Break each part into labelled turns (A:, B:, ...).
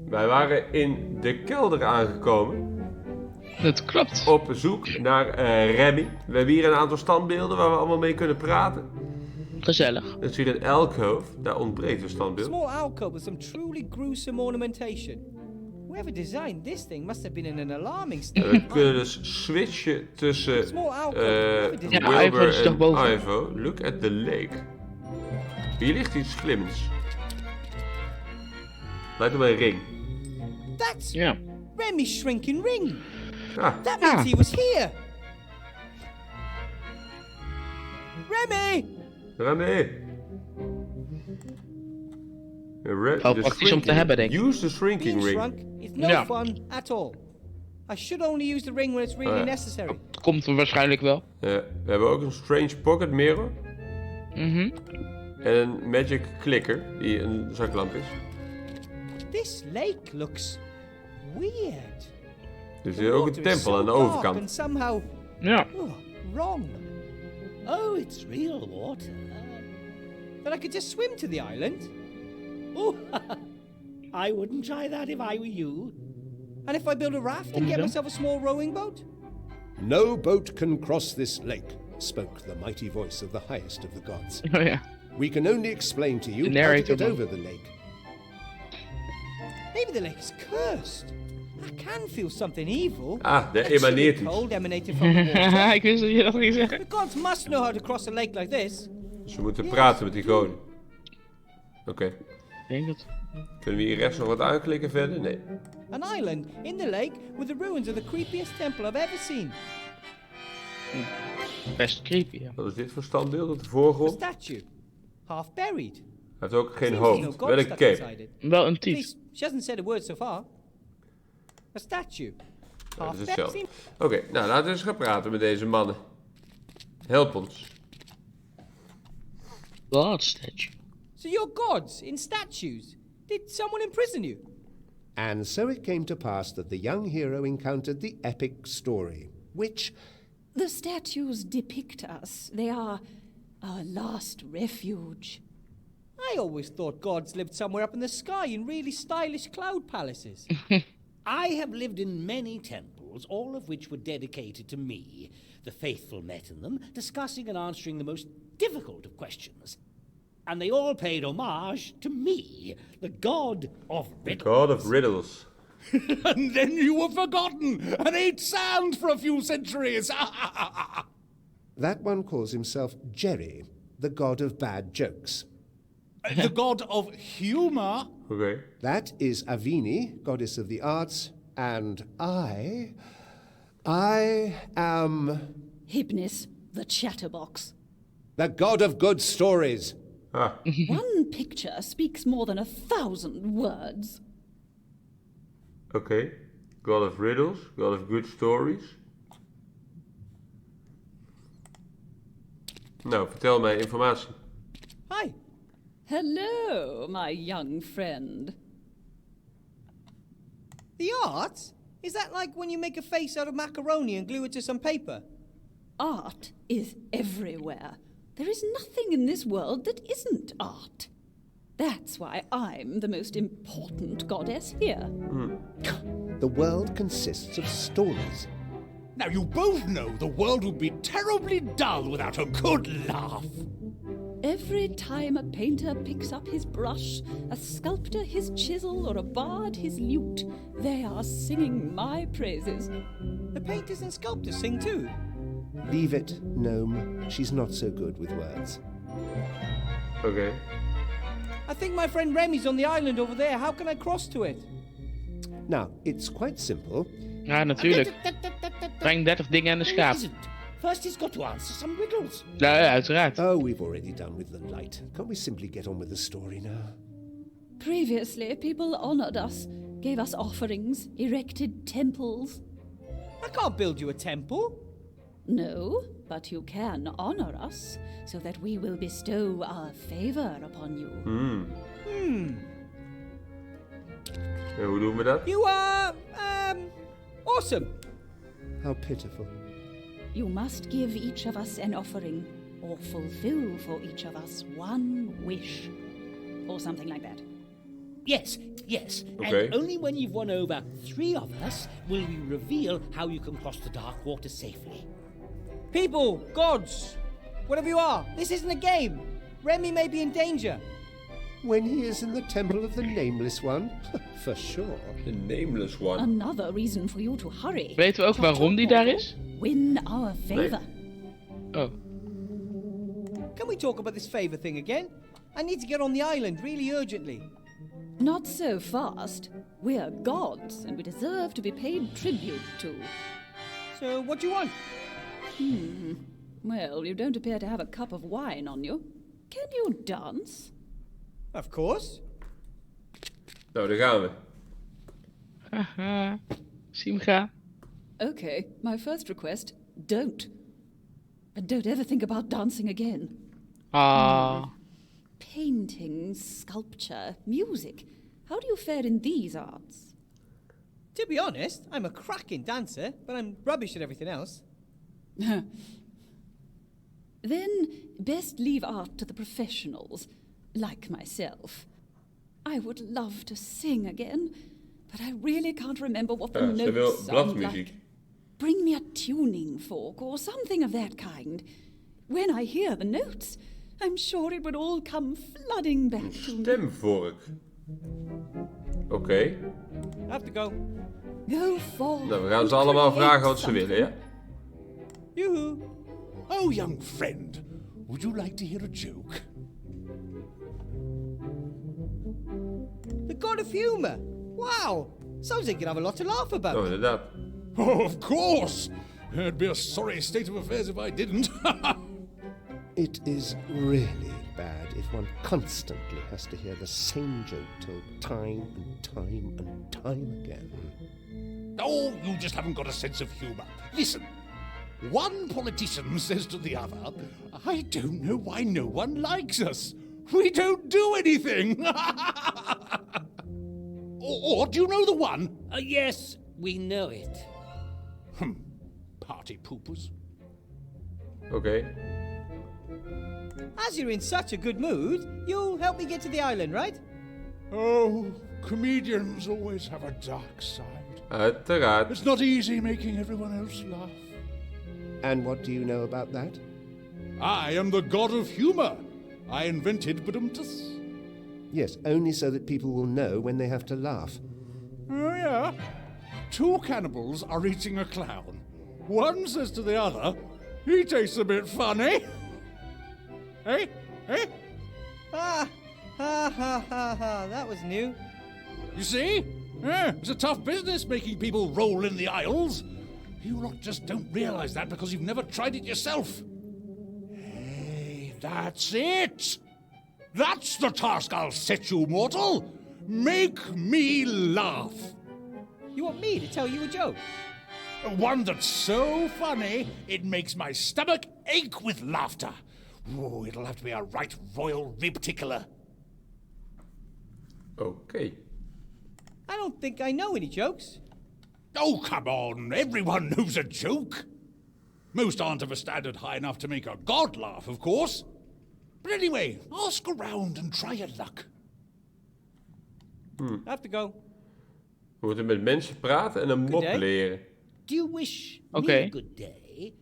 A: Wij waren in de kelder aangekomen.
B: Dat klopt.
A: Op zoek naar Rémi. We hebben hier een aantal standbeelden waar we allemaal mee kunnen praten.
B: Gezellig.
A: Het is hier een alcove. Daar ontbreekt een standbeeld.
C: Small alcove with some truly gruesome ornamentation. Whoever designed this thing must have been in an alarming state.
A: We kunnen dus switchen tussen
B: Ivo is toch boven?
A: en Ivo. Look at the lake. Hier ligt iets glimmends. Lijkt op een ring.
C: That's
B: Ja.
C: Rémi's shrinking ring.
A: Ah,
C: That means he was here. Rémi!
A: Rémi.
B: Wel praktisch om te hebben, denk ik.
A: Use the shrinking
C: Being
A: ring.
C: shrunk is no
B: Ja.
C: fun at all. I should only use the ring when it's really necessary.
B: Dat komt er waarschijnlijk wel.
A: We hebben ook een strange pocket mirror.
B: Mhm.
A: En een magic clicker, die een zaklamp is.
C: This lake looks weird.
A: Er is
C: The
A: hier ook een
C: water is
A: tempel
C: so
A: aan de
C: dark
A: overkant.
C: and somehow
B: Ja.
C: wrong.
D: Oh, it's real water.
C: That I could just swim to the island.
D: Oh, I wouldn't try that if I were you.
C: And if I build a raft and get myself a small rowing boat?
E: No boat can cross this lake, spoke the mighty voice of the highest of the gods.
B: Oh ja.
E: We can only explain to you
B: The
E: how to
B: narrator
E: get
B: man.
E: over the lake.
C: Maybe the lake is cursed. I can feel something evil.
A: Ah, daar
C: A
A: emaneert
C: chilly
A: iets.
C: cold emanating from the water.
B: Ik wist dat je dat ging zeggen.
C: The gods must know how to cross a lake like this.
A: Dus we moeten praten met die goden. Oké.
B: Ik denk dat...
A: Kunnen we hier rechts nog wat aanklikken verder? Nee.
C: An island in the lake with the ruins of the creepiest temple I've ever seen.
B: Best creepy, ja.
A: Wat is dit voor standbeeld op de
C: A
A: voorgrond?
C: statue. Half buried.
A: Hij heeft ook geen
C: Seems there's no
A: hoofd.
C: god
A: Wel een
C: stuck
A: cape.
C: inside it.
B: Wel een
C: At
B: tief.
C: least, she hasn't said a word so far. A statue.
A: Dat
C: Half
A: is hetzelfde.
C: buried.
A: Oké, nou laten we eens gaan praten met deze mannen. Help ons.
B: God statue.
C: So you're gods in statues. Did someone imprison you?
E: And so it came to pass that the young hero encountered the epic story, which,
F: The statues depict us. They are our last refuge.
C: I always thought gods lived somewhere up in the sky in really stylish cloud palaces.
D: I have lived in many temples, all of which were dedicated to me. The faithful met in them, discussing and answering the most difficult of questions. And they all paid homage to me, the god of riddles.
A: God of riddles.
G: And then you were forgotten and ate sand for a few centuries.
E: that one calls himself Jerry, the god of bad jokes.
G: The god of humor.
A: Oké.
E: That is Avini, goddess of the arts, and I am
F: Hypnis, the chatterbox.
E: the god of good stories.
A: Ah,
F: One picture speaks more than 1,000 words.
A: oké. God of riddles. God of good stories. Nou, vertel mij informatie.
C: Hi.
F: Hello, my young friend.
C: The art? Is that like when you make a face out of macaroni and glue it to some paper?
F: Art is everywhere. There is nothing in this world that isn't art. That's why I'm the most important goddess here.
E: The world consists of stories.
G: Now you both know the world would be terribly dull without a good laugh.
F: Every time a painter picks up his brush, a sculptor his chisel, or a bard his lute, they are singing my praises.
C: The painters and sculptors sing too.
E: Leave it, gnome. She's not so good with words.
A: Oké.
C: I think my friend Rémi's on the island over there. How can I cross to it?
E: Now, it's quite simple.
B: Ja, natuurlijk. Breng 30 dingen aan de
D: No, it
B: schaap.
D: isn't. First he's got to answer some riddles.
B: Ja, ja, uiteraard.
E: Oh, we've already done with the light. Can't we simply get on with the story now?
F: Previously, people honored us, gave us offerings, erected temples.
C: I can't build you a temple.
F: No, but you can honor us, so that we will bestow our favor upon you.
A: En hoe doen we dat?
C: You are, awesome.
E: How pitiful.
F: You must give each of us an offering, or fulfill for each of us one wish, or something like that.
D: Yes, yes.
A: Okay.
D: And only when you've won over 3 of us will we reveal how you can cross the dark water safely.
C: People, gods, whatever you are, this isn't a game. Rémi may be in danger.
E: When he is in the temple of the Nameless One? For sure.
A: The nameless one.
F: Another reason for you to hurry.
B: Weten we ook waarom die daar is?
F: Win our favor.
B: Oh.
C: Can we talk about this favor thing again? I need to get on the island really urgently.
F: Not so fast. We're gods, and we deserve to be paid tribute to.
C: So, what do you want?
F: Well, you don't appear to have a cup of wine on you. Can you dance?
C: Of course.
A: Nou, daar gaan we.
B: Haha. Zie hem gaan.
F: Okay, my first request, don't. And don't ever think about dancing again.
B: Ah.
F: Painting, sculpture, music. How do you fare in these arts?
C: To be honest, I'm a cracking dancer, but I'm rubbish at everything else.
F: Then best leave art to the professionals, like myself. I would love to sing again, but I really can't remember what the
A: Ze wil
F: notes sound
A: bladmuziek.
F: like. Bring me a tuning fork or something of that kind. When I hear the notes, I'm sure it would all come flooding back to me.
A: Stemvork. Oké.
C: I have to go.
F: Go forth.
A: Nou, we gaan ze
F: and
A: allemaal
F: create
A: vragen wat ze
F: something.
A: willen, ja?
C: Yoo-hoo.
G: Oh, young friend, would you like to hear a joke?
C: The god of humor. Wow. Sounds like you'd have a lot to laugh about.
A: Oh, inderdaad.
G: Oh, of course! It'd be a sorry state of affairs if I didn't.
E: It is really bad if one constantly has to hear the same joke told time and time and time again.
G: Oh, you just haven't got a sense of humour. Listen, one politician says to the other, I don't know why no one likes us. We don't do anything. or do you know the one?
D: Yes, we know it.
G: Party poopers.
A: Oké.
C: As you're in such a good mood, you'll help me get to the island, right?
G: Oh, comedians always have a dark side.
A: Uiteraard.
G: It's not easy making everyone else laugh.
E: And what do you know about that?
G: I am the god of humor. I invented badumtus.
E: Yes, only so that people will know when they have to laugh.
G: Oh, yeah. 2 cannibals are eating a clown. One says to the other, he tastes a bit funny. Hey? Hey?
C: Ha ha, that was new.
G: You see? Yeah, it's a tough business making people roll in the aisles. You lot just don't realize that because you've never tried it yourself. Hey, that's it! That's the task I'll set you, mortal! Make me laugh!
C: You want me to tell you a joke?
G: One that's so funny, it makes my stomach ache with laughter. Oh, it'll have to be a right royal rib tickler.
A: Oké.
C: I don't think I know any jokes.
G: Oh, come on, everyone knows a joke. Most aren't of a standard high enough to make a god laugh, of course. But anyway, ask around and try your luck.
C: I have to go.
A: We moeten met mensen praten en een mop
C: day.
A: leren.
D: Do you wish me
B: Okay.
D: a good day?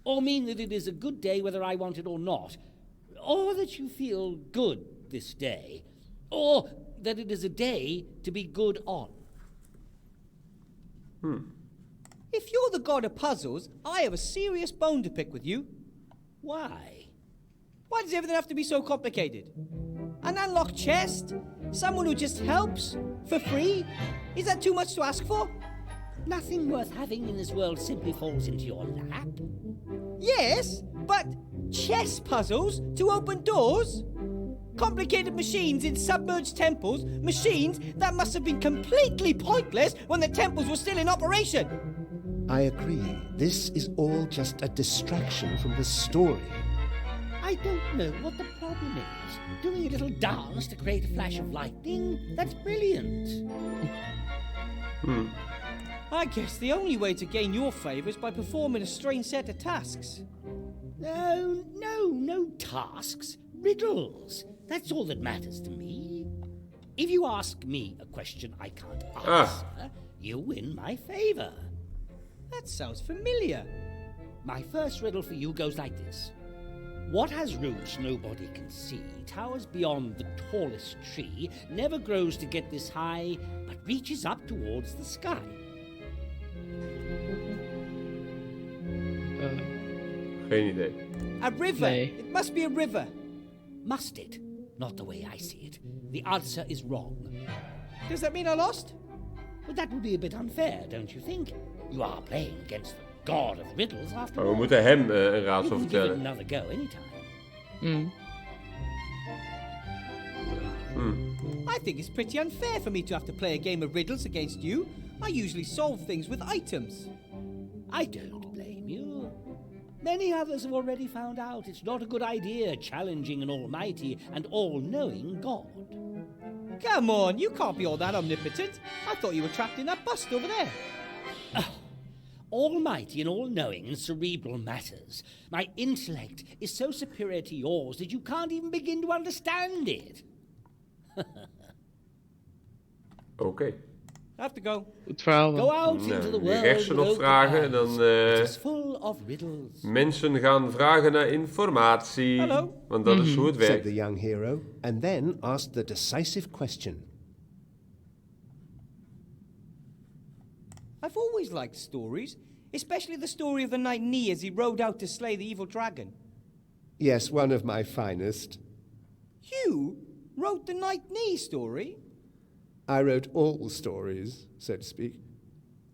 D: Or mean that it is a good day whether I want it or not? Or that you feel good this day? Or that it is a day to be good on?
C: If you're the god of puzzles, I have a serious bone to pick with you.
D: Why?
C: Why does everything have to be so complicated? An unlocked chest? Someone who just helps? For free? Is that too much to ask for?
D: Nothing worth having in this world simply falls into your lap.
C: Yes, but chess puzzles to open doors? Complicated machines in submerged temples, machines that must have been completely pointless when the temples were still in operation.
E: I agree. This is all just a distraction from the story.
D: I don't know what the problem is. Doing a little dance to create a flash of lightning? That's brilliant.
C: I guess the only way to gain your favour is by performing a strange set of tasks.
D: No tasks. Riddles. That's all that matters to me. If you ask me a question I can't answer, you win my favor.
C: That sounds familiar.
D: My first riddle for you goes like this. What has roots nobody can see, towers beyond the tallest tree, never grows to get this high, but reaches up towards the sky?
A: Geen idee.
C: A river.
B: Nee.
C: It must be a river.
D: Must it? Not the way I see it. The answer is wrong.
C: Does that mean I lost?
D: But that would be a bit unfair, don't you think? You are playing against the god of riddles after
A: Maar we
D: all.
A: moeten hem een
D: You
A: raadsel
D: can give it
A: vertellen.
D: another go anytime.
C: I think it's pretty unfair for me to have to play a game of riddles against you. I usually solve things with items.
D: I don't blame you. Many others have already found out it's not a good idea challenging an almighty and all-knowing god.
C: Come on, you can't be all that omnipotent. I thought you were trapped in that bust over there.
D: Almighty and all-knowing in cerebral matters. My intellect is so superior to yours that you can't even begin to understand it.
A: Oké.
C: I have to go.
B: Goed verhaal
D: Go
B: dan.
D: out into the
A: Die
D: world
A: rechtse nog
D: with open
A: vragen en
D: eyes.
A: dan...
D: It is full of riddles.
A: mensen gaan vragen naar informatie.
C: Hallo.
A: Want dat is hoe het
E: said
A: werkt.
E: the young hero, and then asked the decisive question.
C: I've always liked stories, especially the story of the knight Ni as he rode out to slay the evil dragon.
E: Yes, one of my finest.
C: You wrote the knight Ni story?
E: I wrote all stories, so to speak.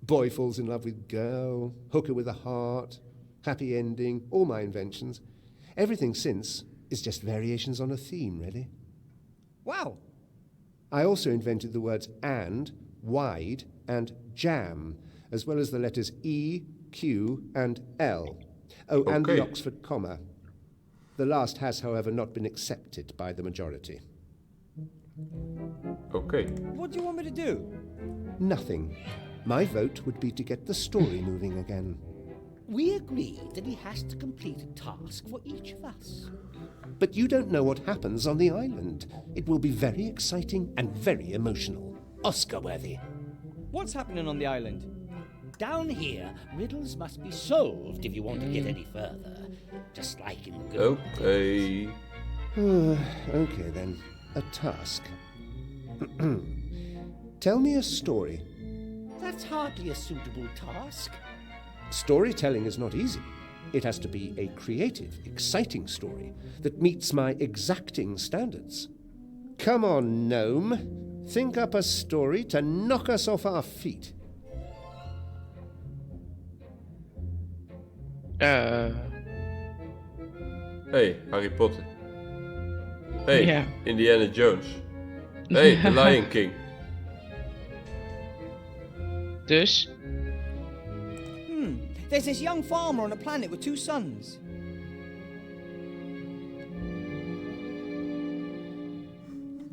E: Boy falls in love with girl, hooker with a heart, happy ending, all my inventions. Everything since is just variations on a theme, really.
C: Wow.
E: I also invented the words and, wide, and jam, as well as the letters E, Q, and L. Oh, and the
A: Okay.
E: Oxford comma. The last has, however, not been accepted by the majority.
A: Oké.
C: What do you want me to do?
E: Nothing. My vote would be to get the story moving again.
D: We agreed that he has to complete a task for each of us.
E: But you don't know what happens on the island. It will be very exciting and very emotional. Oscar-worthy.
C: What's happening on the island?
D: Down here, riddles must be solved if you want to get any further. Just like in
A: Oké.
E: Okay then, a task. Tell me a story.
D: That's hardly a suitable task.
E: Storytelling is not easy. It has to be a creative, exciting story that meets my exacting standards. Come on, gnome. Think up a story to knock us off our feet.
A: Hey, Harry Potter. Hey,
B: Ja.
A: Indiana Jones. Hey, The Lion King.
B: Dus,
C: There's this young farmer on a planet with two sons.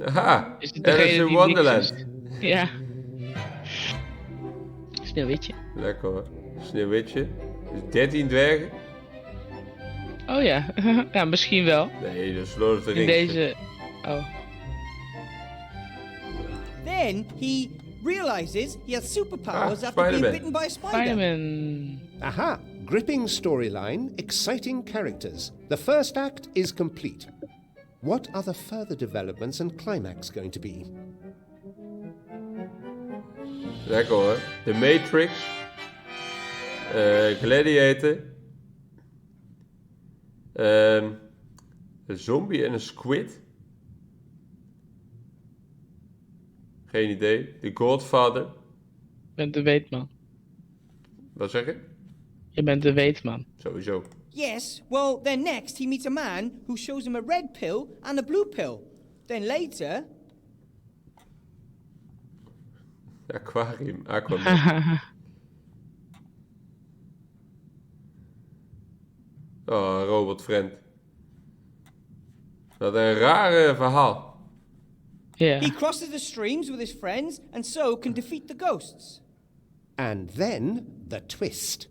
A: Aha,
B: is het
A: Alice
B: degene
A: in
B: die
A: Wonderland.
B: niks is? Ja. Sneeuwwitje.
A: Lekker hoor. Sneeuwwitje. Dus 13 dwergen?
B: Oh ja. Ja, misschien wel.
A: Nee, dat is Lord of the
B: In
A: Rings.
B: deze... Oh.
C: Then he realizes he has superpowers
A: Ah,
C: after being
A: Spider-Man.
C: bitten by a spider.
B: Spider-Man.
E: Aha! Gripping storyline, exciting characters. The first act is complete. What are the further developments and climax going to be?
A: Lekker hoor. The Matrix. Gladiator. Een zombie en een squid. Geen idee. The Godfather.
B: Je bent de weetman.
A: Wat zeg je?
B: Je bent de weetman.
A: Sowieso.
C: Yes, well, then next he meets a man who shows him a red pill and a blue pill. Then later,
A: Aquarium. Aquaman. Oh, Robert Friend. Wat een rare verhaal.
B: Ja.
C: he crosses the streams with his friends and so can defeat the ghosts.
E: And then the twist.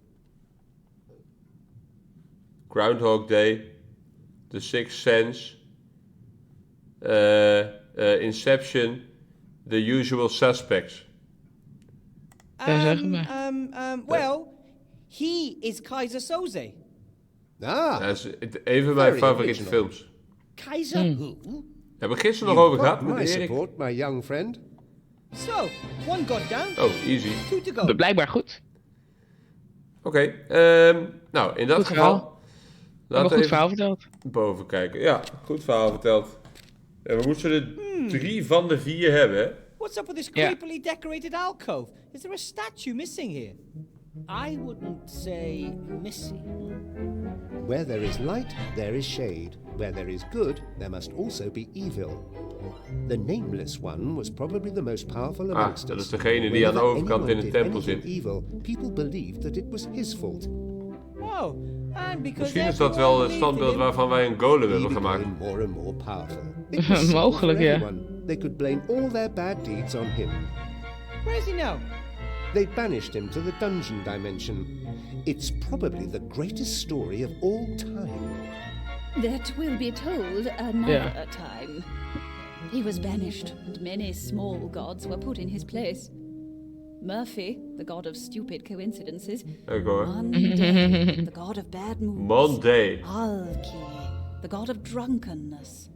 A: Groundhog Day. The Sixth Sense. Inception. The usual suspects.
B: Ja, zeg maar.
C: Well, he is Kaiser Soze.
E: Ah,
A: Dat is een van mijn
E: Very
A: favoriete
E: original.
A: films.
D: Kaiser who?
A: Hebben we gisteren
E: you've
A: nog over gehad
E: got
A: met
E: my
A: Erik.
E: support, my young friend.
C: So, one got down,
A: Oh, easy.
C: 2 to go.
B: Blijkbaar goed.
A: Oké, nou, in dat
B: Goed
A: geval...
B: verhaal. We hebben een goed verhaal verteld.
A: Boven kijken. Ja, goed verhaal verteld. En we moeten er 3 van de 4 hebben, hè?
C: What's up with this
B: Yeah.
C: creepily decorated alcove? Is there a statue missing here?
D: I wouldn't say missing.
E: Where there is light, there is shade. Where there is good, there must also be evil. The nameless one was probably the most powerful amongst us.
A: dat is degene die aan de
E: Whenever
A: overkant in
E: anyone
A: de
E: did
A: tempel
E: anything
A: zit.
E: evil, people believed that it was his fault.
C: Oh, and because
A: Misschien is dat wel het standbeeld waarvan wij een golem
E: He
A: hebben gemaakt.
E: became more and more powerful. It was simple
B: Mogelijk,
E: for
B: ja.
E: everyone. They could blame all their bad deeds on him.
C: Where is he now?
E: They banished him to the dungeon dimension. It's probably the greatest story of all time.
F: That will be told another
B: Yeah.
F: time. He was banished, and many small gods were put in his place. Murphy, the god of stupid coincidences.
A: Kijk hoor.
F: Monday, the god of bad moods.
A: Monday.
F: Alki, the god of drunkenness.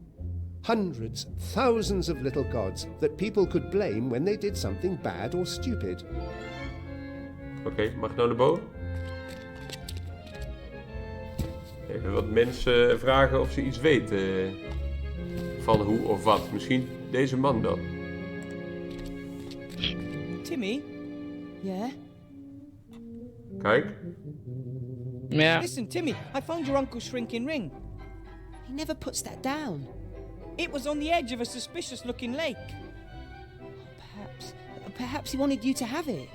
E: Hundreds, thousands of little gods that people could blame when they did something bad or stupid.
A: Oké, mag ik nou naar boven? Even wat mensen vragen of ze iets weten van hoe of wat. Misschien deze man dan.
C: Timmy,
F: Yeah?
A: Kijk.
B: Ja.
C: listen, Timmy, I found your uncle's shrinking ring.
H: He never puts that down.
C: It was on the edge of a suspicious-looking lake.
H: Perhaps he wanted you to have it.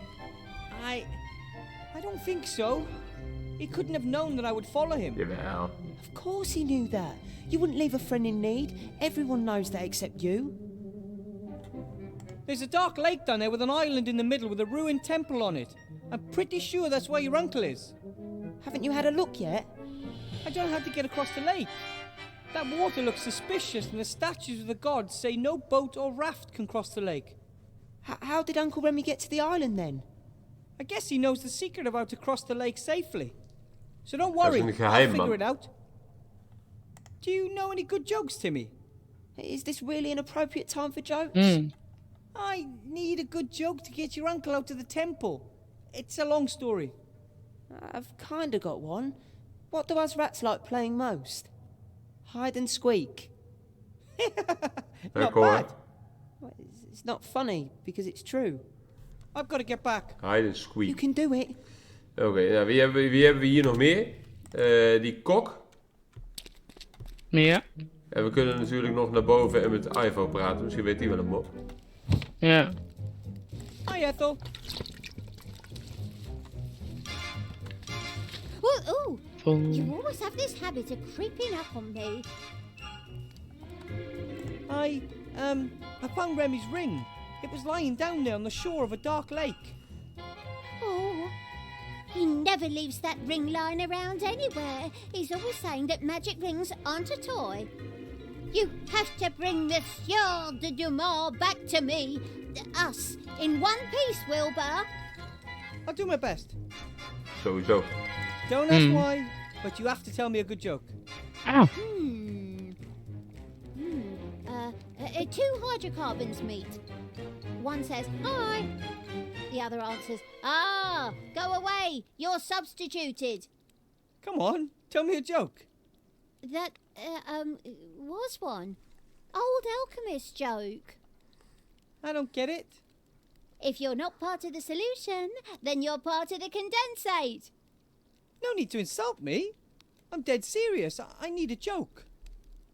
C: I don't think so. He couldn't have known that I would follow him.
A: Jawel.
H: Of course he knew that. You wouldn't leave a friend in need. Everyone knows that except you.
C: There's a dark lake down there with an island in the middle with a ruined temple on it. I'm pretty sure that's where your uncle is.
H: Haven't you had a look yet?
C: I don't know how to get across the lake. That water looks suspicious and the statues of the gods say no boat or raft can cross the lake.
H: How did Uncle Remy get to the island then?
C: I guess he knows the secret of how to cross the lake safely. So don't worry,
A: een
C: I'll
A: geheim,
C: figure
A: man.
C: it out. Do you know any good jokes, Timmy?
H: Is this really an appropriate time for jokes?
C: I need a good joke to get your uncle out of the temple. It's a long story.
H: I've kinda got one. What do us rats like playing most? Hide and squeak.
C: Not
A: hoor.
C: bad.
H: Well, it's not funny because it's true.
C: I've got to get back.
A: Hide and
H: You
A: squeak.
H: can do it.
A: Oké, nou, wie hebben we hier nog meer? Die kok.
B: Ja.
A: En we kunnen natuurlijk nog naar boven en met Ivo praten. Misschien weet hij wel een mop.
B: Ja.
C: Hi, Ethel.
I: Ooh, you always have this habit of creeping up on me.
C: I found Remy's ring. It was lying down there on the shore of a dark lake.
I: Oh, he never leaves that ring lying around anywhere. He's always saying that magic rings aren't a toy. You have to bring the Sieur de Dumont back to me. Us, in one piece, Wilbur.
C: I'll do my best.
A: Sowieso.
C: Don't ask why, but you have to tell me a good joke.
B: Auw.
I: Two hydrocarbons meet. One says, hi. The other answers, ah, go away, you're substituted.
C: Come on, tell me a joke.
I: That, was one. Old alchemist joke.
C: I don't get it.
I: If you're not part of the solution, then you're part of the condensate.
C: No need to insult me. I'm dead serious. I need a joke.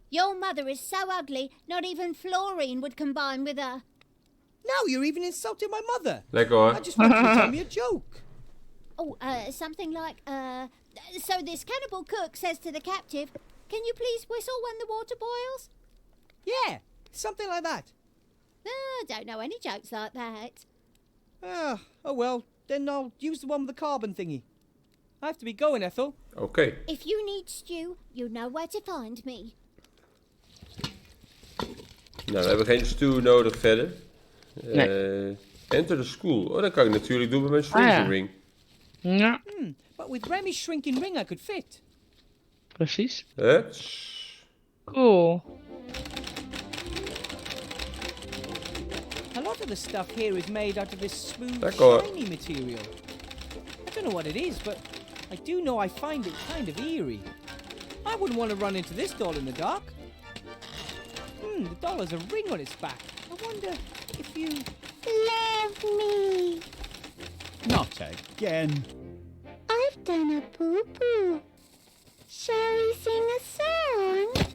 I: Your mother is so ugly, not even fluorine would combine with her.
C: Now you're even insulting my mother.
A: Lekker hoor.
C: I just want you to tell me a joke.
I: Oh, something like, so this cannibal cook says to the captive, can you please whistle when the water boils?
C: Yeah, something like that.
I: I don't know any jokes like that.
C: Oh well, then I'll use the one with the carbon thingy. I have to be going, Ethel.
A: Oké.
I: If you need stew, you know where to find me.
A: Nou, we hebben geen stew nodig verder. Enter the school. Oh, dat kan ik natuurlijk doen met mijn shrinking ring.
B: Ja,
C: But with Rémi's shrinking ring, I could fit.
B: precies.
C: A
B: Cool.
C: lot of the stuff here is made out of this smooth,
A: D'accord.
C: shiny material. I don't know what it is, but I do know I find it kind of eerie. I wouldn't want to run into this doll in the dark. The doll has a ring on its back. I wonder if you...
I: Love me.
G: Not again.
I: I've done a poo-poo. Shall we sing a song?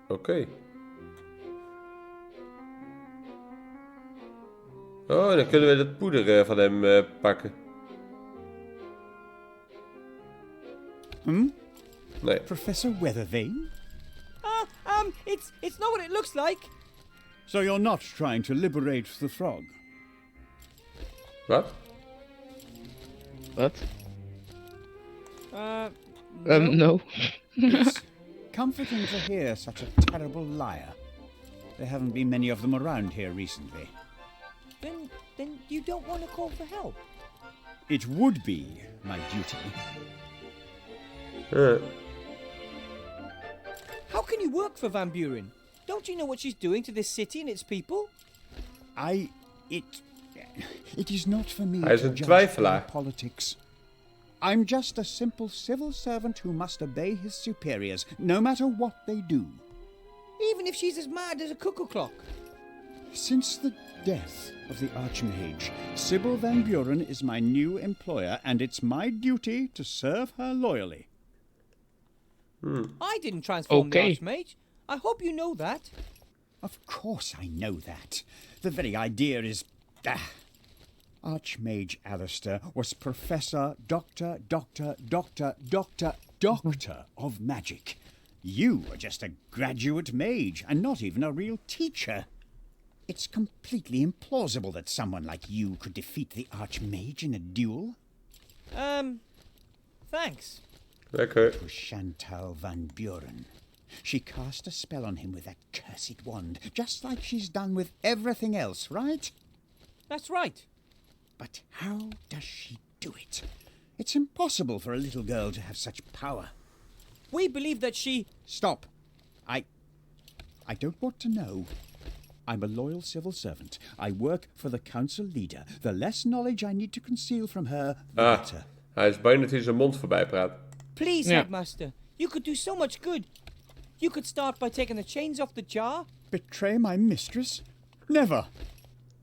A: Oké. Oh, dan kunnen we dat poeder van hem pakken. Nee.
J: Professor Weathervane?
C: It's not what it looks like.
J: So you're not trying to liberate the frog?
A: Wat?
B: Wat?
C: No.
B: No.
J: It's comforting to hear such a terrible liar. There haven't been many of them around here recently.
C: Then you don't want to call for help?
J: It would be my duty.
C: How can you work for Van Buren? Don't you know what she's doing to this city and its people?
J: It is not for me
A: Hij is
J: to
A: een
J: judge
A: twijfelaar.
J: their politics. I'm just a simple civil servant who must obey his superiors, no matter what they do.
C: Even if she's as mad as a cuckoo clock?
J: Since the death of the Archmage, Sybil Van Buren is my new employer, and it's my duty to serve her loyally.
C: I didn't transform the
B: Okay.
C: Archmage. I hope you know that.
J: Of course I know that. The very idea is... Archmage Alistair was Professor, Doctor of Magic. You are just a graduate mage, and not even a real teacher. It's completely implausible that someone like you could defeat the Archmage in a duel.
C: Thanks.
A: Lekker.
J: It was Chantal Van Buren. She cast a spell on him with that cursed wand, just like she's done with everything else, right?
C: That's right.
J: But how does she do it? It's impossible for a little girl to have such power.
C: We believe that she...
J: Stop. I don't want to know. I'm a loyal civil servant. I work for the council leader. The less knowledge I need to conceal from her, the better.
A: Hij is bang dat hij zijn mond voorbij praat.
C: Please,
B: Yeah.
C: Headmaster. You could do so much good. You could start by taking the chains off the jar.
J: Betray my mistress? Never.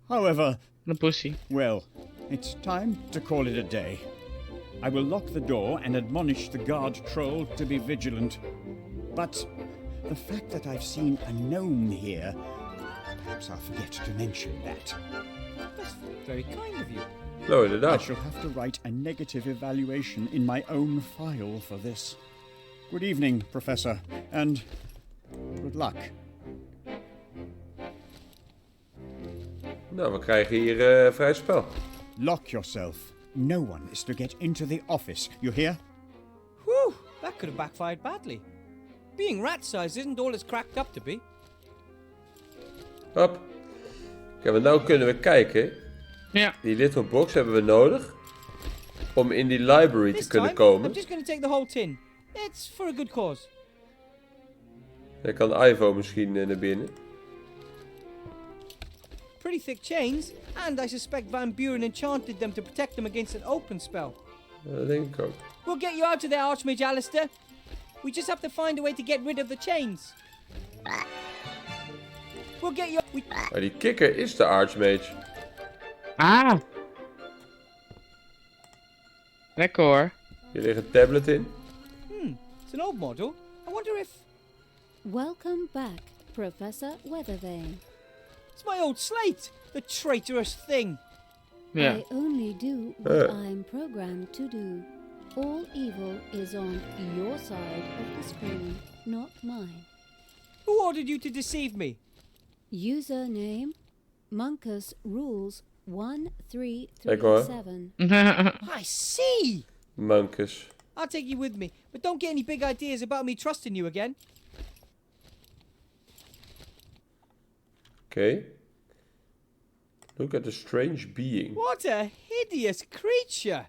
J: However,
B: Een pussy.
J: well, it's time to call it a day. I will lock the door and admonish the guard troll to be vigilant. But the fact that I've seen a gnome here, perhaps I'll forget to mention that.
C: That's very kind of you.
A: Nou,
J: I
A: inderdaad.
J: shall have to write a negative evaluation in my own file for this. Good evening, Professor, and good luck.
A: Nou, we krijgen hier vrij spel.
J: Lock yourself. No one is to get into the office, you hear?
C: Whew, that could have backfired badly. Being rat-sized isn't all it's cracked up to be.
A: Hop. Kijk, want nou kunnen we kijken.
B: Ja.
A: Die little box hebben we nodig. Om in die library
C: This
A: te kunnen
C: time,
A: komen.
C: I'm just going to take the whole tin. It's for a good cause.
A: Dan kan Ivo misschien naar binnen.
C: Pretty thick chains, and I suspect Van Buren enchanted them to protect them against an open spell.
A: Dat denk ik ook.
C: We'll get you out of there, Archmage Alistair. We just have to find a way to get rid of the chains. We'll get you...
A: Maar die kikker is de Archmage.
B: Ah. Lekker hoor.
A: Hier ligt een tablet in.
C: It's an old model. I wonder if...
K: Welcome back, Professor Weathervane.
C: It's my old slate! The traitorous thing!
B: Ja.
K: I only do what I'm programmed to do. All evil is on your side of the screen, not mine.
C: Who ordered you to deceive me?
K: Username Monkus Rules
A: Kijk hoor.
K: 1337.
C: I see!
A: Mankus.
C: I'll take you with me, but don't get any big ideas about me trusting you again.
A: Oké. Look at the strange being.
C: What a hideous creature!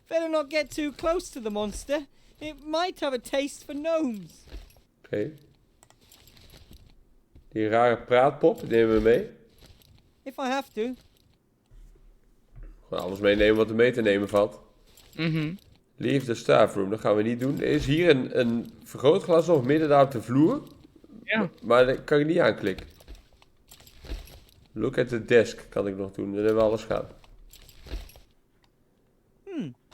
C: Better not get too close to the monster. It might have a taste for gnomes.
A: Oké. Die rare praatpop, die nemen we mee.
C: If I have to.
A: Gewoon alles meenemen wat er mee te nemen valt. Leave the staff room, dat gaan we niet doen. Er is hier een vergrootglas nog midden daar op de vloer.
B: Ja.
A: Maar daar kan ik niet aanklikken. Look at the desk kan ik nog doen. Dan hebben we alles gehad.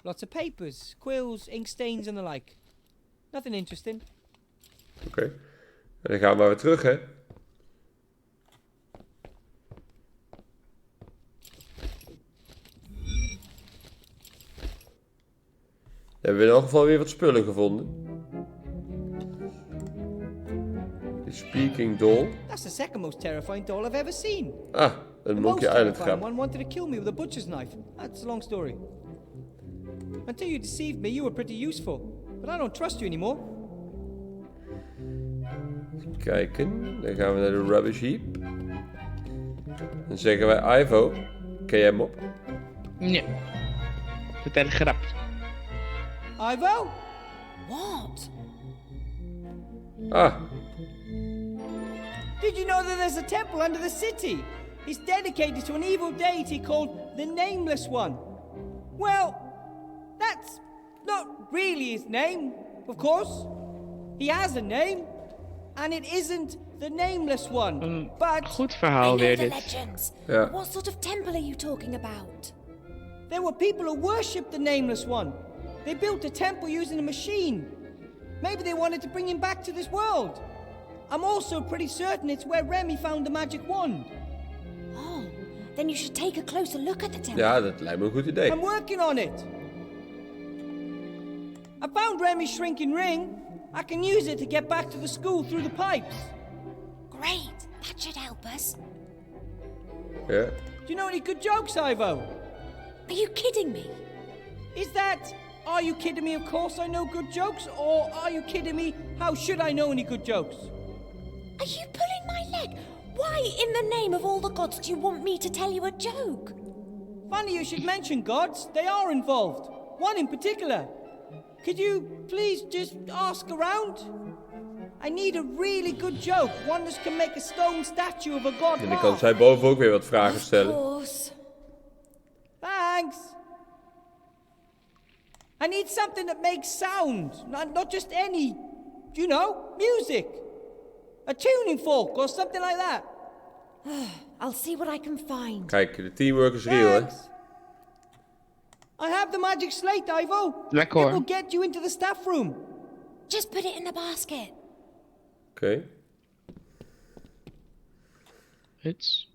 C: Lots of papers, quills, ink stains and the like. Nothing interesting.
A: Oké. En dan gaan we maar weer terug, hè. Hebben we in elk geval weer wat spullen gevonden. The speaking doll.
C: That's the second most terrifying doll I've ever seen.
A: Ah, een
C: The most
A: Monkey Island
C: terrifying
A: grap.
C: one wanted to kill me with a butcher's knife. That's a long story. Until you deceived me, you were pretty useful. But I don't trust you anymore.
A: Even kijken. Dan gaan we naar de rubbish heap. Dan zeggen wij Ivo. Ken jij hem op?
B: Nee. Vertel een grap.
C: Ivo?
H: What?
A: Ah,
C: Did you know that there's a temple under the city? It's dedicated to an evil deity called the Nameless One. Well, that's not really his name, of course. He has a name, and it isn't the Nameless One. But
B: Goed verhaal weer dit.
H: Legends.
A: ja.
H: What sort of temple are you talking about?
C: there were people who worshipped the Nameless One. They built a temple using a machine. Maybe they wanted to bring him back to this world. I'm also pretty certain it's where Rémi found the magic wand.
H: Oh, then you should take a closer look at the temple.
A: Ja, dat lijkt me een goed idee.
C: I'm working on it. I found Rémi's shrinking ring. I can use it to get back to the school through the pipes.
H: Great, that should help us.
A: Ja.
C: Do you know any good jokes, Ivo?
H: Are you kidding me?
C: Is that, are you kidding me, of course I know good jokes, or are you kidding me, how should I know any good jokes?
H: Are you pulling my leg? Why, in the name of all the gods, do you want me to tell you a joke?
C: Funny you should mention gods, they are involved. One in particular. Could you please just ask around? I need a really good joke, one that can make a stone statue of a god.
A: En dan kan zij boven ook weer wat vragen
H: Of
A: stellen.
H: course.
C: Thanks. I need something that makes sound, not just any, you know, music. A tuning fork or something like that.
H: I'll see what I can find.
A: Kijk, de teamwork is real, hè.
C: Thanks. I have the magic slate, Ivo.
B: Lekker
C: It
B: hoor.
C: will get you into the staff room.
H: Just put it in the basket.
A: Oké.
B: Huts.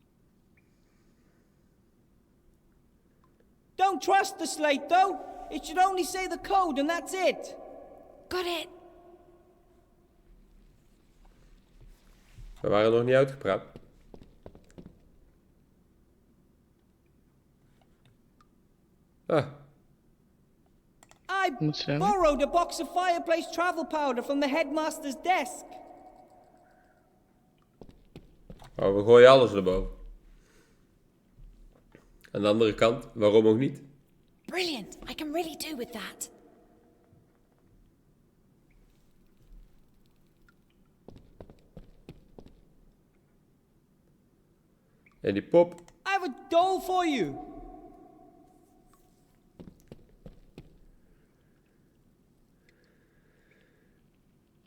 C: Don't trust the slate, though. It should only say the code, and that's it.
H: Got it.
A: We waren nog niet uitgepraat. Ah,
C: I
B: Moet zo.
C: borrowed a box of fireplace travel powder from the headmaster's desk.
A: maar we gooien alles erboven. Aan de andere kant, waarom ook niet?
H: Brilliant. I can really do with that.
A: En die pop.
C: I have a doll for you.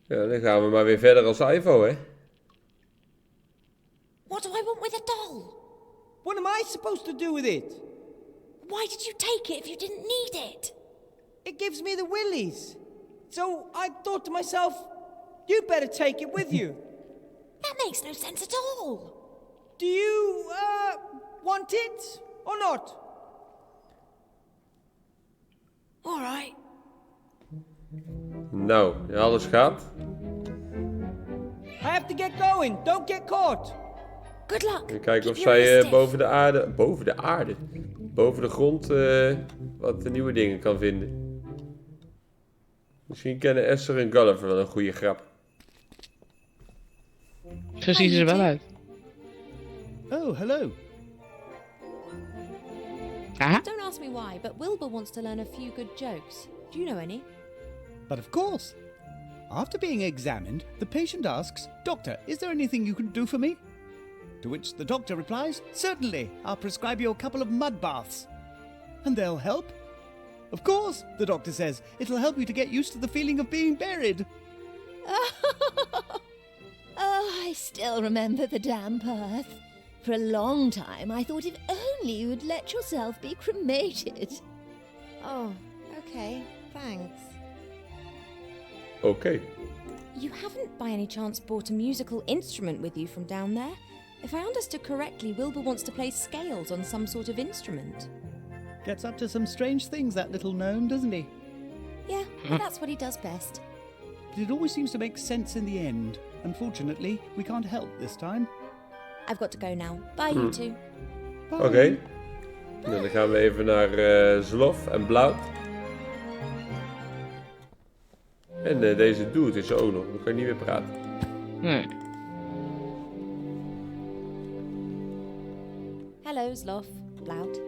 A: Ja, dan gaan we maar weer verder als Ivo, hè.
H: What do I want with a doll?
C: What am I supposed to do with it?
H: Why did you take it if you didn't need it?
C: It gives me the willies. So I thought to myself, you'd better take it with you.
H: That makes no sense at all.
C: Do you, want it or not?
H: All right.
A: Nou, alles gaat.
C: I have to get going. Don't get caught.
H: Good luck.
A: Even kijken of
H: Keep your
A: zij
H: wrist stiff.
A: boven de aarde... Boven de aarde? Boven de grond wat nieuwe dingen kan vinden. Misschien kennen Esther en Gulliver wel een goede grap.
B: Zo zien ze er wel uit.
L: Oh, hello.
M: Don't ask me why, but Wilbur wants to learn a few good jokes. Do you know any?
L: But of course. After being examined, the patient asks, "Doctor, is there anything you can do for me?" To which the doctor replies, "Certainly, I'll prescribe you a couple of mud baths." "And they'll help?" "Of course," the doctor says, "it'll help you to get used to the feeling of being buried."
N: Oh, I still remember the damp earth. For a long time, I thought if only you would let yourself be cremated.
M: Oh, okay. Thanks.
A: Oké.
M: You haven't by any chance brought a musical instrument with you from down there? If I understood correctly, Wilbur wants to play scales on some sort of instrument.
L: Gets up to some strange things, that little gnome, doesn't he?
M: Yeah, but that's what he does best.
L: But it always seems to make sense in the end. Unfortunately, we can't help this time.
M: I've got to go now. Bye, you two.
A: Oké. Nou, dan gaan we even naar Zlof en Blauw. En deze dude is er ook nog. Dan kan je niet meer praten.
B: Nee.
M: Hello, Zlof. Blout.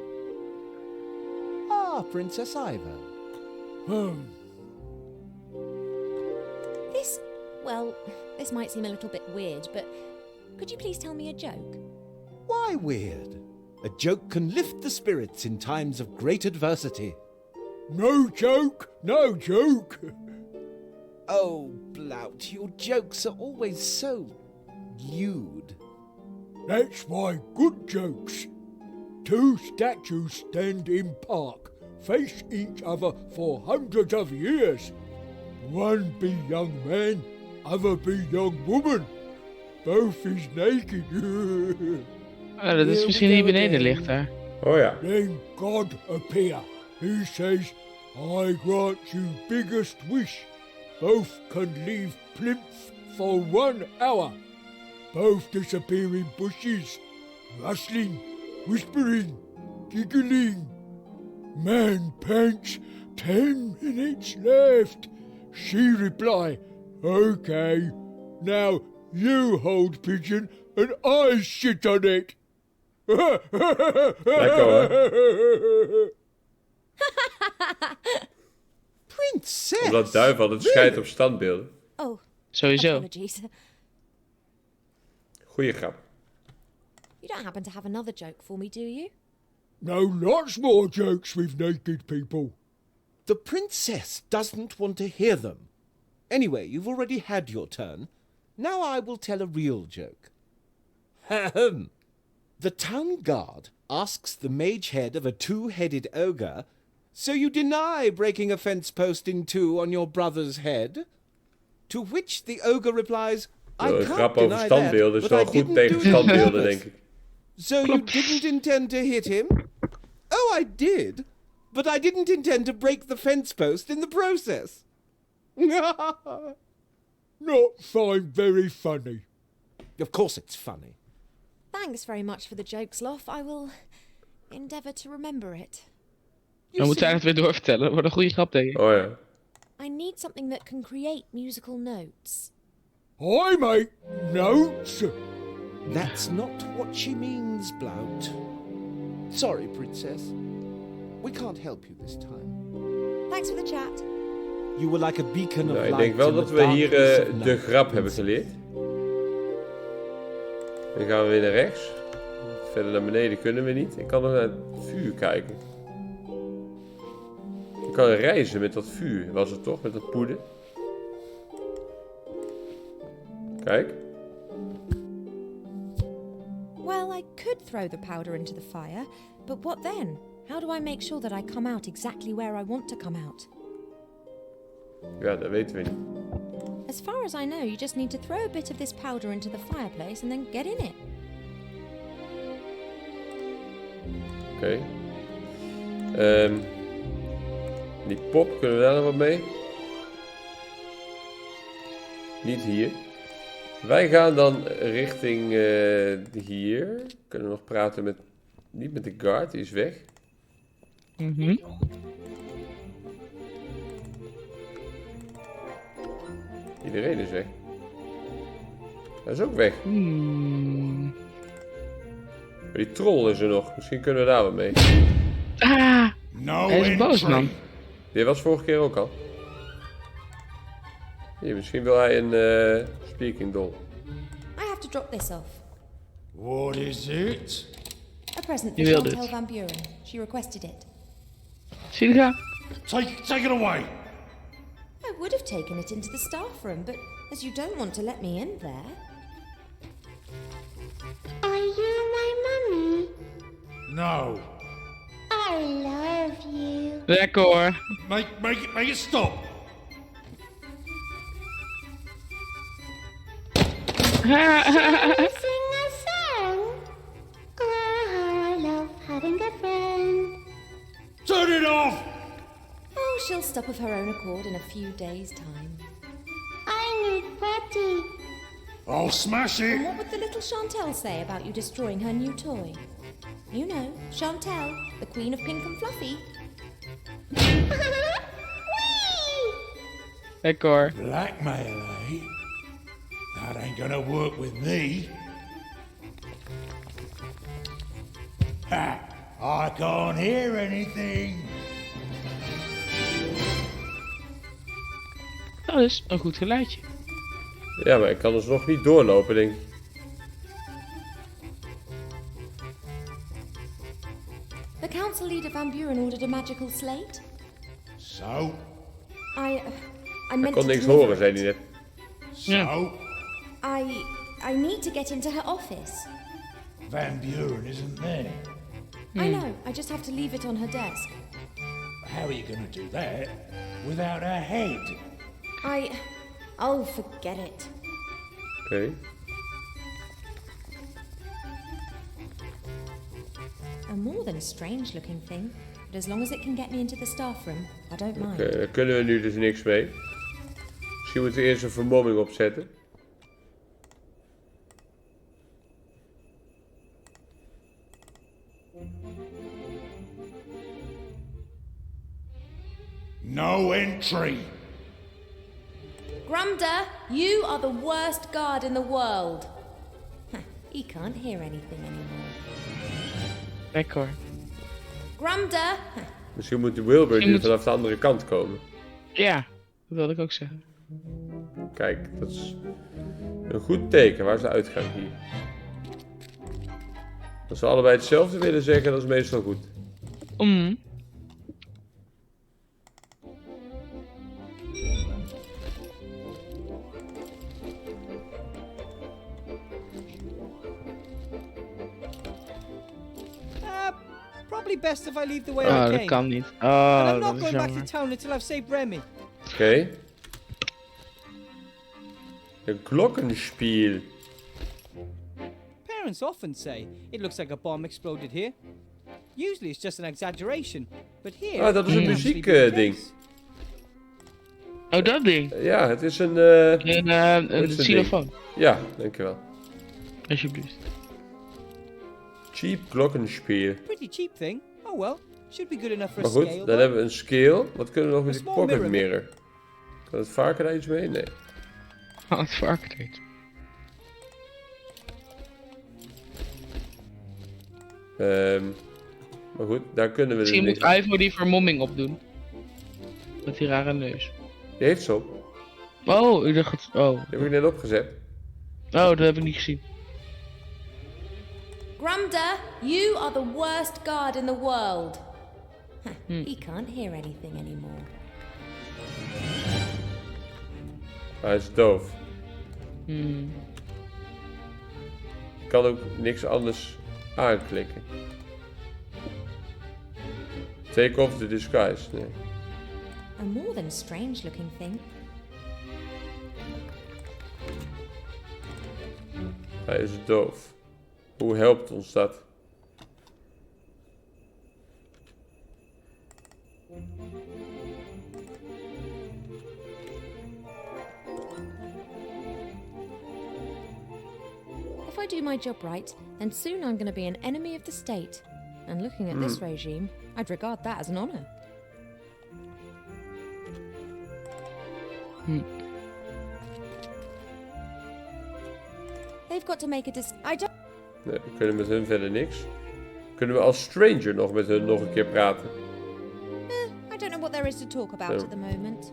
E: Ah, Princess Iva.
M: This might seem a little bit weird, but could you please tell me a joke?
E: Why weird? A joke can lift the spirits in times of great adversity.
O: No joke, no joke.
E: Oh, Blout, your jokes are always so lewd.
O: That's why good jokes. Two statues stand in park, face each other for hundreds of years. One be young man, other be young woman. Both is naked.
B: Dat is misschien hier beneden ligt daar.
A: Oh ja.
O: Then God appear. He says, I grant you biggest wish. Both can leave plinth for 1 hour. Both disappear in bushes, rustling, whispering, giggling. Man pants, 10 minutes left. She reply, okay, now you hold pigeon and I shit on it.
A: Lekker hoor.
E: Princess!
A: Omdat duivel altijd scheidt op standbeelden.
M: Oh,
B: sowieso.
M: Apologies.
A: Goeie grap.
M: You don't happen to have another joke for me, do you?
O: No, lots more jokes with naked people.
E: The princess doesn't want to hear them. Anyway, you've already had your turn. Now I will tell a real joke. Ahem. The town guard asks the mage head of a two-headed ogre, so you deny breaking a fence post in two on your brother's head? To which the ogre replies, I can't
A: grap over
E: deny
A: standbeelden
E: that,
A: is
E: but
A: wel
E: I
A: goed
E: didn't
A: tegen
E: do it on
A: standbeelden,
E: purpose.
A: denk ik.
E: So you didn't intend to hit him? Oh, I did. But I didn't intend to break the fence post in the process.
O: Not find very funny.
E: Of course it's funny.
M: Thanks very much for the joke, Sloth. I will endeavour to remember it.
B: Dan moeten we het weer doorvertellen. Dat wordt een goede grap, denk ik.
A: Oh ja.
M: I need something that can create musical notes.
O: I make notes.
E: That's not what she means, Blout. Sorry, Princess. We can't help you this time.
M: Thanks for the chat.
E: You were like a beacon of
A: Nou, ik
E: light
A: denk wel
E: in
A: dat
E: the
A: we hier
E: darkness of
A: de
E: night.
A: grap hebben geleerd. Dan gaan we weer naar rechts. Verder naar beneden kunnen we niet. Ik kan nog naar het vuur kijken. Ik kan reizen met dat vuur, was het toch? Met dat poeder. Kijk.
M: Well, I could throw the powder into the fire, but what then? How do I make sure that I come out exactly where I want to come out?
A: Ja, dat weten we niet.
M: As far as I know, you just need to throw a bit of this powder into the fireplace and then get in it.
A: Oké. Die pop, kunnen we daar nog wat mee? Niet hier. Wij gaan dan richting hier. Kunnen we nog praten met... Niet met de guard, die is weg. Iedereen is weg. Hij is ook weg. Die troll is er nog. Misschien kunnen we daar wat mee.
B: Ah!
G: No
B: Hij is boos, man.
A: Die was vorige keer ook al. Hier, misschien wil hij een speaking doll.
M: I have to drop this off.
G: What is it?
M: A present
B: Je
M: for
B: wilde
M: Chantal
B: het.
M: Van Buren. She requested it.
B: Zie je gaan?
G: Take it away.
M: I would have taken it into the staff room, but as you don't want to let me in there...
I: Are you my mummy?
G: No.
I: I love you.
B: Lekker hoor.
G: Make it stop.
I: Sing a song. Oh, I love having a friend.
G: Turn it off.
M: Oh, she'll stop of her own accord in a few days' time.
I: I need Patty.
G: I'll smash it.
M: And what would the little Chantal say about you destroying her new toy? You know, Chantal, the queen of pink and fluffy.
B: Lekker hoor.
G: Blackmail, eh? That ain't gonna work with me. Ha! I can't hear anything.
B: Dat is een goed geluidje.
A: Ja, maar ik kan dus nog niet doorlopen, denk ik.
M: The council leader Van Buren ordered a magical slate.
G: So?
M: I
A: Hij
M: meant
A: kon
M: to
A: niks
M: deliver
A: horen, zei
M: it.
A: hij net.
G: So?
M: I need to get into her office.
G: Van Buren isn't there.
M: I know, I just have to leave it on her desk.
G: How are you gonna do that without a head?
M: Oh, forget it.
A: Oké.
M: A more than strange looking thing, but as long as it can get me into the staff room, I don't mind.
A: Oké, daar kunnen we nu dus niks mee. Misschien moeten we eerst een vermomming opzetten.
G: No entry.
M: Grumda, you are the worst guard in the world. He can't hear anything anymore.
B: Lekker hoor.
M: Grumda!
A: Misschien moet de Wilbur
B: Misschien
A: nu
B: moet-
A: vanaf de andere kant komen.
B: Ja, dat wilde ik ook zeggen.
A: Kijk, dat is een goed teken. Waar is de uitgang hier? Als we allebei hetzelfde willen zeggen, dat is meestal goed.
C: Probably best if I leave the way I
B: Oh,
C: came.
B: dat kan niet.
C: And
B: Oh,
C: I'm
B: dat
C: not
B: is
C: going back to
B: jammer.
C: town until I've saved Rémi.
A: Oké. Een glockenspiel.
C: Parents often say it looks like a bomb exploded here. Usually it's just an exaggeration, but here...
A: Ah, dat is een
C: it can actually be the
A: muziekding.
C: case.
B: Oh, dat ding.
A: Ja, het is een...
B: Een
A: hoe is het
B: xylofoon.
A: ding? Ja, dankjewel.
B: Alsjeblieft.
A: Cheap glockenspiel.
C: Pretty cheap thing. Oh well, should be good enough for
A: Maar
C: a
A: goed,
C: scale.
A: dan
C: though.
A: hebben we een scale. Wat kunnen we nog met
C: A
A: die
C: small
A: pocket
C: mirror.
A: mirror? Kan het varken daar iets mee? Nee.
B: Oh, het varken deed.
A: Maar goed, daar kunnen we dus
B: Misschien moet
A: niks.
B: Ivo die vermomming opdoen. Met die rare neus.
A: Die heeft ze op.
B: Oh, ik dacht het... Oh.
A: Die heb ik net opgezet.
B: Oh, dat heb ik niet gezien.
M: Grumda, you are the worst guard in the world. He can't hear anything anymore.
A: Hij is doof. Ik kan ook niks anders aanklikken. Take off the disguise. Nee.
M: A more than strange looking thing.
A: Hij is doof. Hoe helpt ons dat?
M: If I do my job right, then soon I'm going to be an enemy of the state. And looking at this regime, I'd regard that as an honor. They've got to make a I don't...
A: Nee, we kunnen met hun verder niks. Kunnen we als stranger nog met hun nog een keer praten?
M: I don't know what there is to talk about at the moment.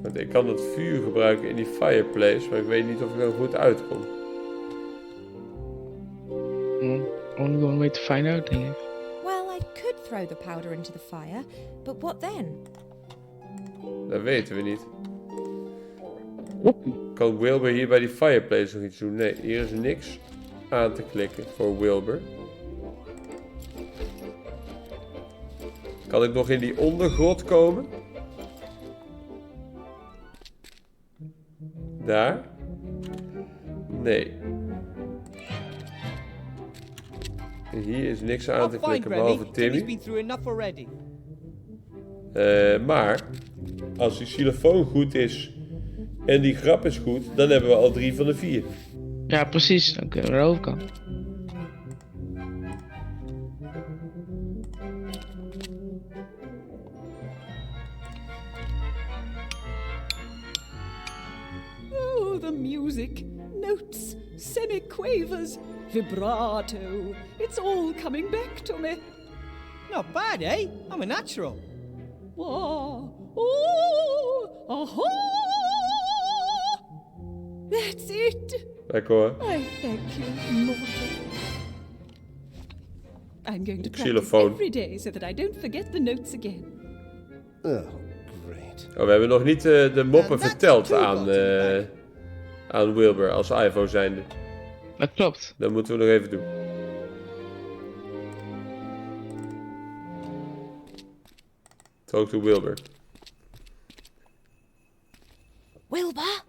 A: Want ik kan het vuur gebruiken in die fireplace, maar ik weet niet of ik er goed uitkom.
B: Only one way to find out, denk ik.
M: Well, I could throw the powder into the fire, but what then?
A: Dat weten we niet. Kan Wilbur hier bij die fireplace nog iets doen? Nee, hier is niks aan te klikken voor Wilbur. Kan ik nog in die ondergrot komen? Daar? Nee. En hier is niks aan te klikken behalve Timmy. Maar als die xylofoon goed is en die grap is goed, dan hebben we al 3 van de 4.
B: Ja, precies. Dan kunnen we naar de overkant.
F: Oh, the music. Notes, semiquavers, vibrato. It's all coming back to me.
C: Not bad, eh? I'm a natural.
F: Oh, oh, aha! That's it.
A: Lekker hoor.
F: I thank you, mortal. I'm going to practice
A: Xylofoon.
F: every day so that I don't forget the notes again.
E: Oh, great.
A: Oh, we hebben nog niet de moppen verteld aan Wilbur als Ivo zijnde.
B: Dat klopt.
A: Dat moeten we nog even doen. Talk to Wilbur.
M: Wilbur?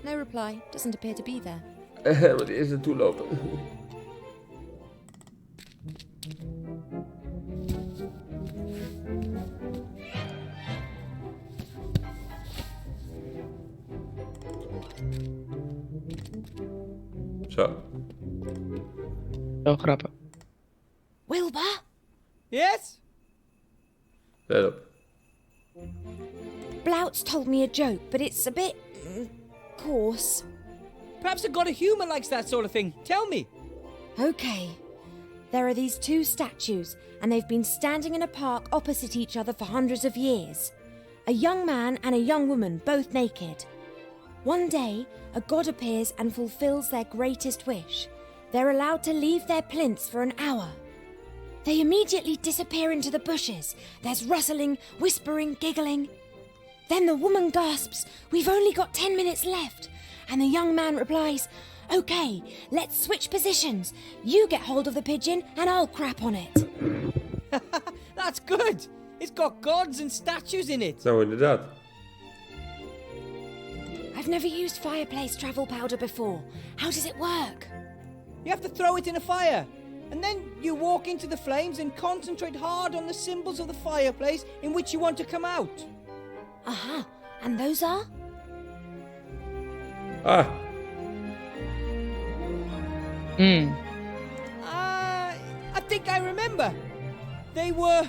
M: No reply. Doesn't appear to be there.
A: Wat is er naartoe lopen? Zo.
B: Wel grappig.
M: Wilbur?
C: Yes?
A: Let op.
M: Blout's told me a joke, but it's a bit coarse.
C: Perhaps a god of humor likes that sort of thing. Tell me.
M: Okay. There are these 2 statues, and they've been standing in a park opposite each other for hundreds of years. A young man and a young woman, both naked. One day, a god appears and fulfills their greatest wish. They're allowed to leave their plinths for an hour. They immediately disappear into the bushes. There's rustling, whispering, giggling. Then the woman gasps, "We've only got 10 minutes left." And the young man replies, "Okay, let's switch positions. You get hold of the pigeon and I'll crap on it."
C: That's good. It's got gods and statues in it.
A: Nou, inderdaad.
M: I've never used fireplace travel powder before. How does it work?
C: You have to throw it in a fire. And then you walk into the flames and concentrate hard on the symbols of the fireplace in which you want to come out.
M: Aha. And those are?
A: Ah.
C: I think I remember. They were...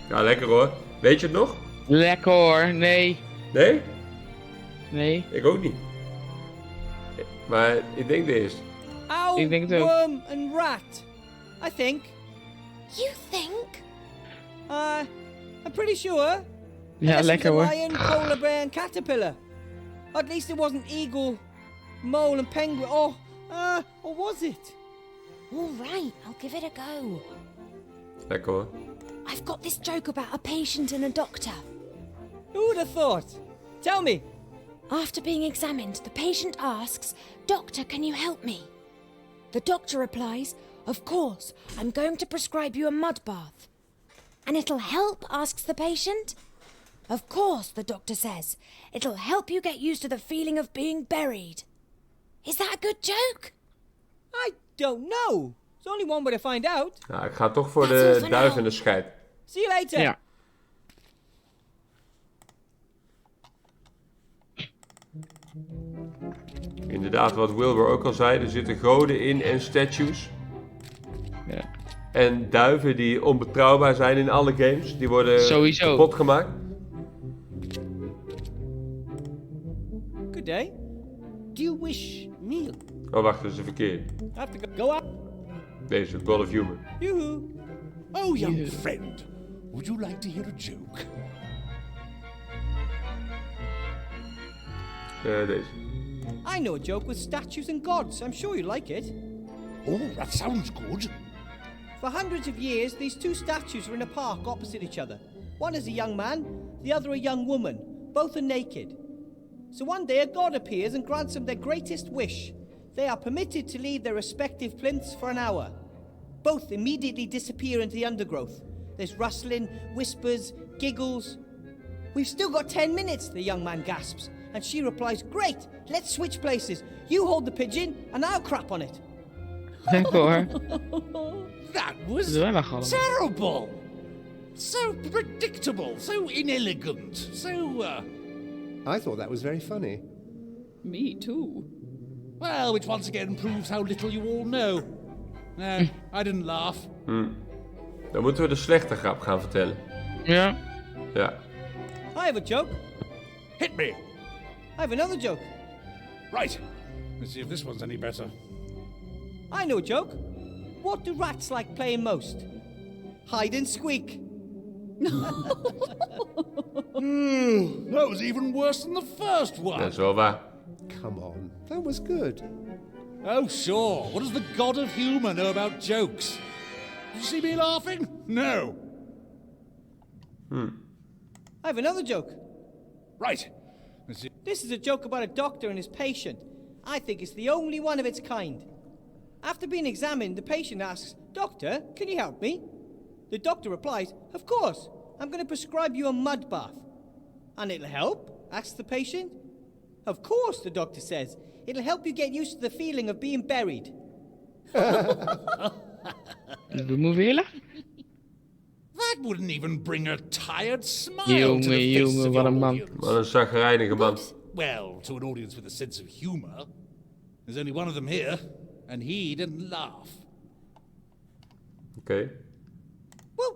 A: Ja, lekker hoor. Weet je het nog?
B: Lekker hoor. Nee.
A: Nee?
B: Nee.
A: Ik ook niet. Maar ik denk deze.
C: Owl,
B: Ik denk het ook.
C: worm and rat. I think.
M: You think?
C: I'm pretty sure.
B: Ja,
C: Unless
B: lekker
C: it was
B: hoor.
C: a lion, polar bear and caterpillar. At least it wasn't eagle, mole and penguin. Or was it?
M: All right, I'll give it a go.
A: Lekker hoor.
M: I've got this joke about a patient and a doctor.
C: Who would have thought? Tell me.
M: After being examined, the patient asks, "Doctor, can you help me?" The doctor replies, "Of course, I'm going to prescribe you a mud bath." "And it'll help?" asks the patient. "Of course," the doctor says. "It'll help you get used to the feeling of being buried." Is that a good joke?
C: I don't know. There's only one way to find out.
A: Nou, ik ga toch voor
M: That's all
A: de
M: for
A: duif
M: now.
A: en de scheid.
C: See you later.
B: Ja.
A: Inderdaad, wat Wilbur ook al zei, er zitten goden in en statues.
B: Ja.
A: En duiven die onbetrouwbaar zijn in alle games. Die worden
B: Sowieso.
A: kapot gemaakt.
C: Good day.
D: Do you wish me?
A: Oh, wacht, dat is de verkeerde.
C: I have to go up.
A: Deze, God of Humor.
C: Yoo-hoo.
G: Oh, young friend, would you like to hear a joke?
A: Deze.
C: I know a joke with statues and gods. I'm sure you like it.
G: Oh, that sounds good.
C: For hundreds of years, these two statues are in a park opposite each other. One is a young man, the other a young woman. Both are naked. So one day a god appears and grants them their greatest wish. They are permitted to leave their respective plinths for an hour. Both immediately disappear into the undergrowth. There's rustling, whispers, giggles. We've still got 10 minutes, the young man gasps. And she replies, great, let's switch places. You hold the pigeon and I'll crap on it.
B: Lekker hoor.
G: That was terrible. So predictable, so inelegant, so,
E: I thought that was very funny.
F: Me too.
G: Well, which once again proves how little you all know. No, I didn't laugh.
A: Dan moeten we de slechte grap gaan vertellen.
B: Ja.
A: Ja.
C: I have a joke.
G: Hit me.
C: I have another joke.
G: Right. Let's see if this one's any better.
C: I know a joke. What do rats like playing most? Hide and squeak.
G: That was even worse than the first one.
A: Dat is wel waar.
E: Come on, that was good.
G: Oh, sure. What does the God of Humor know about jokes? Did you see me laughing? No.
C: I have another joke.
G: Right. Let's see.
C: This is a joke about a doctor and his patient. I think it's the only one of its kind. After being examined, the patient asks, Doctor, can you help me? The doctor replies, of course. I'm going to prescribe you a mud bath. And it'll help? Asks the patient. Of course, the doctor says. It'll help you get used to the feeling of being buried.
B: Doe me weer.
G: That wouldn't even bring a tired smile to the face
B: Jongen,
G: of
B: wat
G: your
B: een man.
G: audience.
A: Wat een zagrijnige man.
G: Well, to an audience with a sense of humor. There's only one of them here, and he didn't laugh.
A: Oké.
C: Well,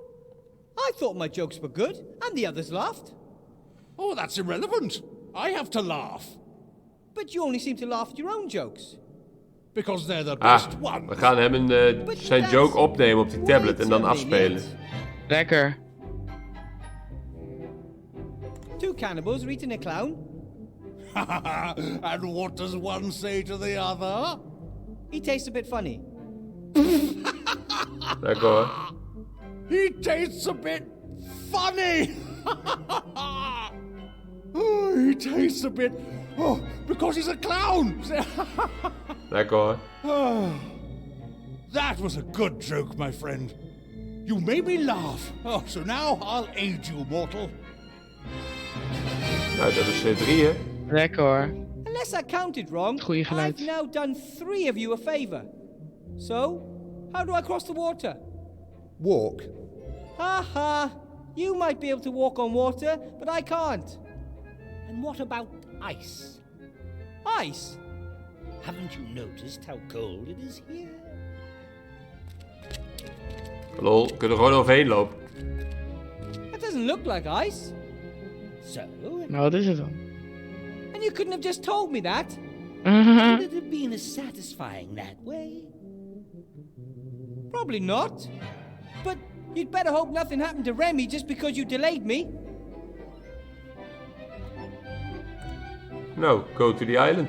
C: I thought my jokes were good, and the others laughed.
G: Oh, that's irrelevant. I have to laugh.
C: But you only seem to laugh at your own jokes.
G: Because they're the best ones.
A: We gaan hem zijn joke opnemen op die tablet en dan afspelen.
B: Lekker.
C: Two cannibals are eating a clown.
G: And what does one say to the other?
C: He tastes a bit funny.
A: Lekker hoor.
G: He tastes a bit funny. Oh, he tastes a bit... Oh, because he's a clown.
A: Lekker hoor.
G: Oh, that was a good joke, my friend. You made me laugh. Oh, so now I'll aid you, mortal.
A: Nou, dat is 3 hè.
B: Lekker hoor.
C: Unless I counted wrong,
B: Goeie geluid.
C: I've now done 3 of you a favor. So, how do I cross the water?
E: Walk.
C: Ha ha! You might be able to walk on water, but I can't.
D: And what about ice?
C: Ice?
D: Haven't you noticed how cold it is here?
A: Lol, we kunnen er gewoon overheen lopen.
C: That doesn't look like ice.
D: So?
B: Nou, wat is het dan?
C: And you couldn't have just told me that?
D: Would it have been as satisfying that way?
C: Probably not. But you'd better hope nothing happened to Rémi just because you delayed me.
A: No, go to the island.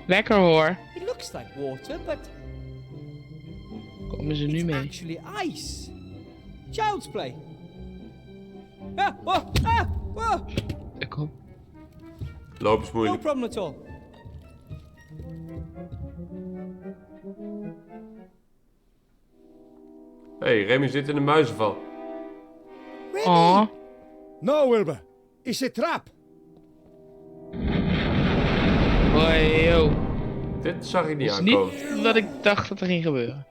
B: Lekker hoor.
C: It looks like water, but
B: Komen ze nu mee?
C: actually ice. Child's play. Ah, oh, ah, oh.
B: Kom.
A: Lopen is
C: No
A: moeilijk.
C: problem at all.
A: Hey, Rémi zit in een muizenval.
B: Oh.
O: No, Wilbur. It's a trap.
B: Hoi, yo.
A: Dit zag ik niet
B: Dat is
A: aankomen.
B: niet wat ik dacht dat er ging gebeuren.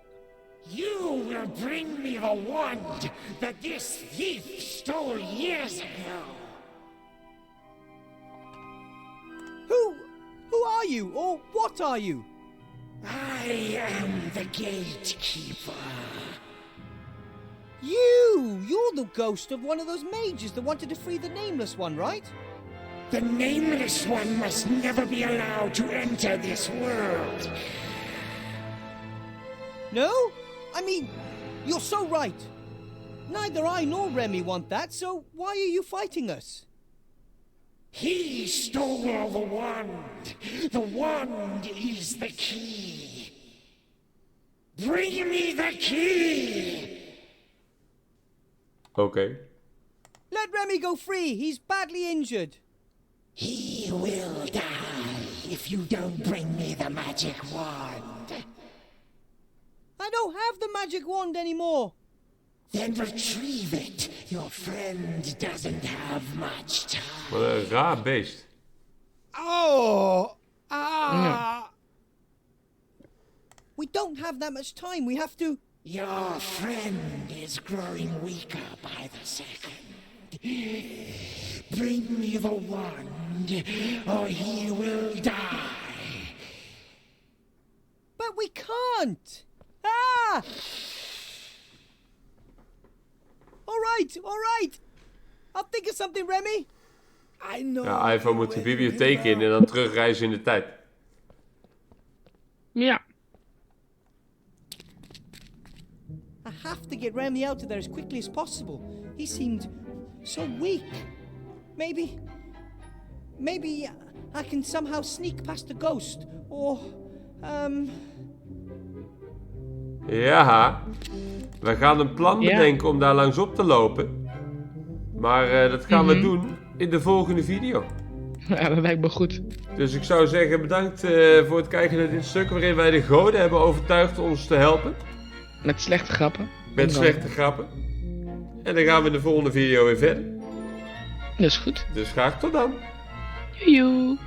P: You will bring me the wand that this thief stole years ago.
C: Who are you, or what are you?
P: I am the gatekeeper.
C: You're the ghost of one of those mages that wanted to free the Nameless one, right?
P: The nameless one must never be allowed to enter this world.
C: No? I mean, you're so right. Neither I nor Rémi want that, so why are you fighting us?
P: He stole the wand. The wand is the key. Bring me the key!
A: Oké.
C: Let Rémi go free. He's badly injured.
P: He will die if you don't bring me the magic wand.
C: I don't have the magic wand anymore.
P: Then retrieve it. Your friend doesn't have much time.
A: Wat een raar beest.
C: Oh! Ah! We don't have that much time. We have to...
P: Your friend is growing weaker by the second. Bring me the wand, or he will die.
C: But we can't! Ah! All right. I'll think of something, Rémi.
L: I know.
A: Ja, Ivo moet de bibliotheek in en dan terugreizen in de tijd.
B: Ja.
C: I have to get Rémi out of there as quickly as possible. He seemed so weak. Maybe I can somehow sneak past the ghost. Or,
A: Ja, we gaan een plan bedenken om daar langs op te lopen. Maar dat gaan we doen in de volgende video.
B: Ja, dat lijkt me goed.
A: Dus ik zou zeggen bedankt voor het kijken naar dit stuk waarin wij de goden hebben overtuigd ons te helpen.
B: Met slechte grappen.
A: En dan gaan we in de volgende video weer verder.
B: Dat is goed.
A: Dus graag tot dan.
B: Joejoe.